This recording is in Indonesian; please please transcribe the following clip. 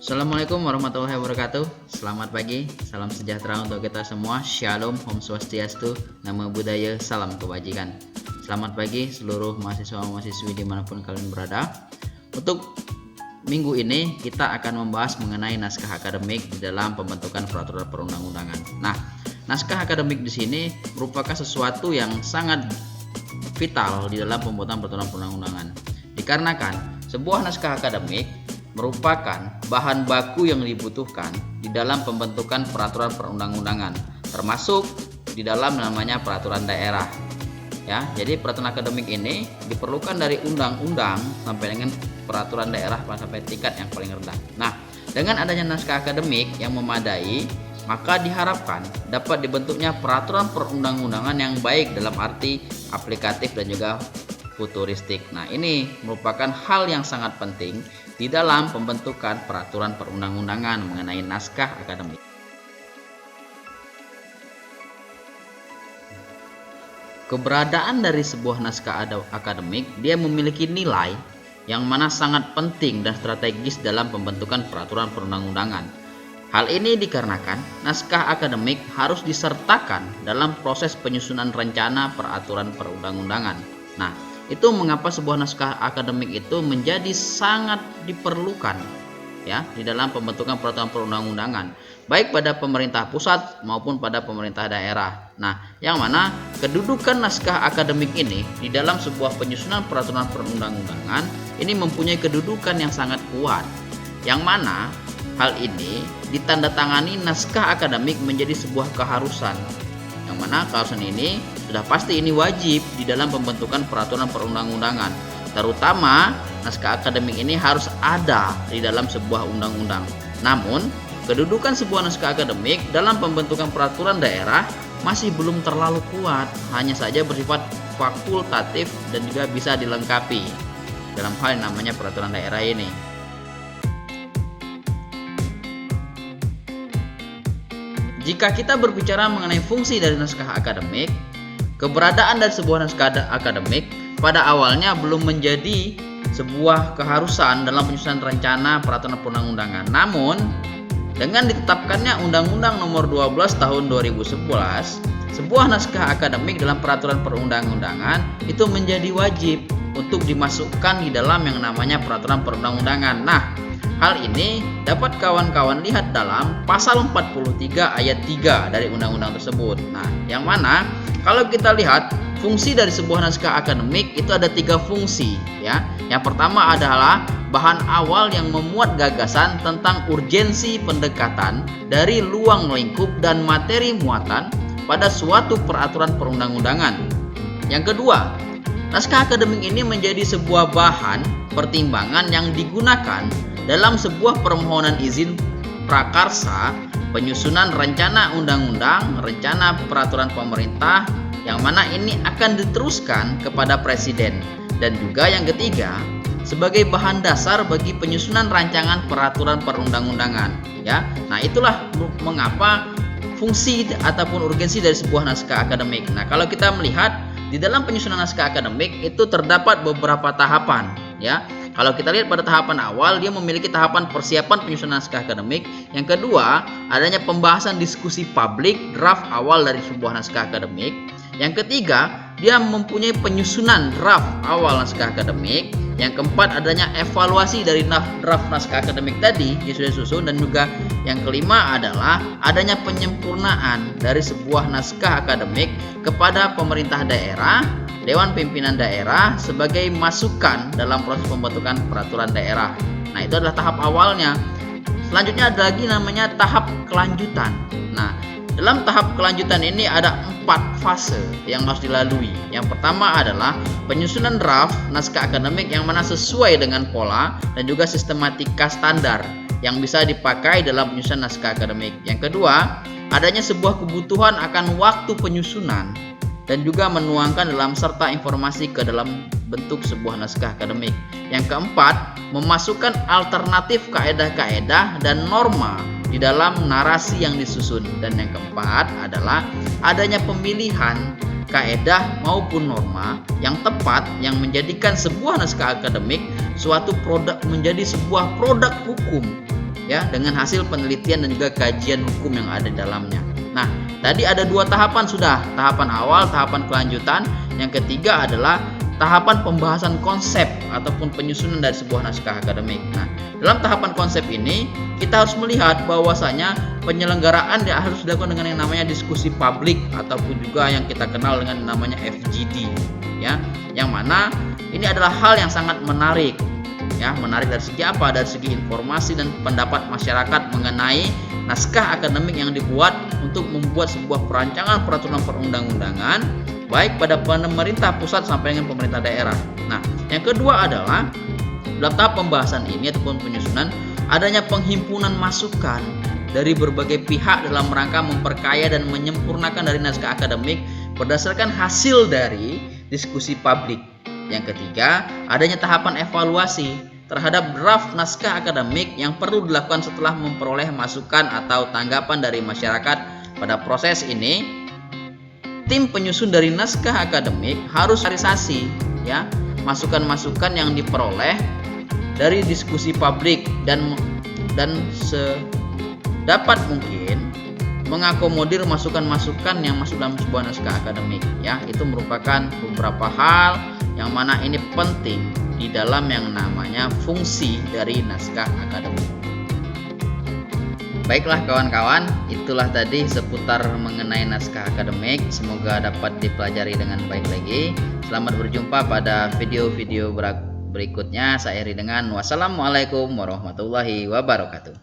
Assalamualaikum warahmatullahi wabarakatuh. Selamat pagi, salam sejahtera untuk kita semua. Shalom, Om Swastiastu, Namo Buddhaya, salam kebajikan. Selamat pagi seluruh mahasiswa-mahasiswi dimanapun kalian berada. Untuk minggu ini kita akan membahas mengenai naskah akademik di dalam pembentukan peraturan perundang-undangan. Nah, naskah akademik di sini merupakan sesuatu yang sangat vital di dalam pembuatan peraturan perundang-undangan. Dikarenakan sebuah naskah akademik merupakan bahan baku yang dibutuhkan di dalam pembentukan peraturan perundang-undangan, termasuk di dalam namanya peraturan daerah. Ya, jadi peraturan akademik ini diperlukan dari undang-undang sampai dengan peraturan daerah sampai tingkat yang paling rendah. Nah, dengan adanya naskah akademik yang memadai, maka diharapkan dapat dibentuknya peraturan perundang-undangan yang baik dalam arti aplikatif dan juga futuristik. Nah, ini merupakan hal yang sangat penting di dalam pembentukan peraturan perundang-undangan mengenai naskah akademik. Keberadaan dari sebuah naskah akademik, dia memiliki nilai yang mana sangat penting dan strategis dalam pembentukan peraturan perundang-undangan. Hal ini dikarenakan naskah akademik harus disertakan dalam proses penyusunan rencana peraturan perundang-undangan. Nah, itu mengapa sebuah naskah akademik itu menjadi sangat diperlukan ya di dalam pembentukan peraturan perundang-undangan, baik pada pemerintah pusat maupun pada pemerintah daerah. Nah, yang mana kedudukan naskah akademik ini di dalam sebuah penyusunan peraturan perundang-undangan ini mempunyai kedudukan yang sangat kuat, yang mana hal ini ditandatangani naskah akademik menjadi sebuah keharusan, yang mana keharusan ini sudah pasti ini wajib di dalam pembentukan peraturan perundang-undangan. Terutama naskah akademik ini harus ada di dalam sebuah undang-undang. Namun, kedudukan sebuah naskah akademik dalam pembentukan peraturan daerah masih belum terlalu kuat, hanya saja bersifat fakultatif dan juga bisa dilengkapi dalam hal yang namanya peraturan daerah ini. Jika kita berbicara mengenai fungsi dari naskah akademik, keberadaan dari sebuah naskah akademik pada awalnya belum menjadi sebuah keharusan dalam penyusunan rencana peraturan perundang-undangan. Namun, dengan ditetapkannya Undang-Undang Nomor 12 Tahun 2011, sebuah naskah akademik dalam peraturan perundang-undangan itu menjadi wajib untuk dimasukkan di dalam yang namanya peraturan perundang-undangan. Nah, hal ini dapat kawan-kawan lihat dalam pasal 43 ayat 3 dari undang-undang tersebut. Nah, yang mana kalau kita lihat fungsi dari sebuah naskah akademik itu ada 3 fungsi ya. Yang pertama adalah bahan awal yang memuat gagasan tentang urgensi pendekatan dari luang lingkup dan materi muatan pada suatu peraturan perundang-undangan. Yang kedua, naskah akademik ini menjadi sebuah bahan pertimbangan yang digunakan dalam sebuah permohonan izin prakarsa penyusunan rencana undang-undang, rencana peraturan pemerintah, yang mana ini akan diteruskan kepada presiden. Dan juga yang ketiga, sebagai bahan dasar bagi penyusunan rancangan peraturan perundang-undangan ya. Nah, itulah mengapa fungsi ataupun urgensi dari sebuah naskah akademik. Nah, kalau kita melihat di dalam penyusunan naskah akademik itu terdapat beberapa tahapan ya. Kalau kita lihat pada tahapan awal, dia memiliki tahapan persiapan penyusunan naskah akademik. Yang kedua, adanya pembahasan diskusi publik draft awal dari sebuah naskah akademik. Yang ketiga, dia mempunyai penyusunan draft awal naskah akademik. Yang keempat, adanya evaluasi dari draft naskah akademik tadi yang sudah disusun. Dan juga yang kelima adalah adanya penyempurnaan dari sebuah naskah akademik kepada pemerintah daerah, Dewan Pimpinan Daerah sebagai masukan dalam proses pembentukan peraturan daerah. Nah, itu adalah tahap awalnya. Selanjutnya ada lagi namanya tahap kelanjutan. Nah, dalam tahap kelanjutan ini ada 4 fase yang harus dilalui. Yang pertama adalah penyusunan draft naskah akademik yang mana sesuai dengan pola dan juga sistematika standar yang bisa dipakai dalam penyusunan naskah akademik. Yang kedua, adanya sebuah kebutuhan akan waktu penyusunan dan juga menuangkan dalam serta informasi ke dalam bentuk sebuah naskah akademik. Yang keempat, memasukkan alternatif kaedah-kaedah dan norma di dalam narasi yang disusun. Dan yang keempat adalah adanya pemilihan kaedah maupun norma yang tepat yang menjadikan sebuah naskah akademik suatu produk menjadi sebuah produk hukum ya, dengan hasil penelitian dan juga kajian hukum yang ada di dalamnya. Nah, tadi ada 2 tahapan sudah, tahapan awal, tahapan kelanjutan. Yang ketiga adalah tahapan pembahasan konsep ataupun penyusunan dari sebuah naskah akademik. Nah, dalam tahapan konsep ini kita harus melihat bahwasanya penyelenggaraan harus dilakukan dengan yang namanya diskusi publik ataupun juga yang kita kenal dengan namanya FGD, ya. Yang mana ini adalah hal yang sangat menarik, ya. Menarik dari segi apa? Dari segi informasi dan pendapat masyarakat mengenai naskah akademik yang dibuat untuk membuat sebuah perancangan peraturan perundang-undangan baik pada pemerintah pusat sampai dengan pemerintah daerah. Nah, yang kedua adalah dalam tahap pembahasan ini ataupun penyusunan adanya penghimpunan masukan dari berbagai pihak dalam rangka memperkaya dan menyempurnakan dari naskah akademik berdasarkan hasil dari diskusi publik. Yang ketiga, adanya tahapan evaluasi terhadap draft naskah akademik yang perlu dilakukan setelah memperoleh masukan atau tanggapan dari masyarakat. Pada proses ini, tim penyusun dari naskah akademik harus realisasi, ya, masukan-masukan yang diperoleh dari diskusi publik dan sedapat mungkin mengakomodir masukan-masukan yang masuk dalam sebuah naskah akademik, ya. Itu merupakan beberapa hal yang mana ini penting di dalam yang namanya fungsi dari naskah akademik. Baiklah kawan-kawan, itulah tadi seputar mengenai naskah akademik. Semoga dapat dipelajari dengan baik lagi. Selamat berjumpa pada video-video berikutnya. Saya akhiri dengan wassalamualaikum warahmatullahi wabarakatuh.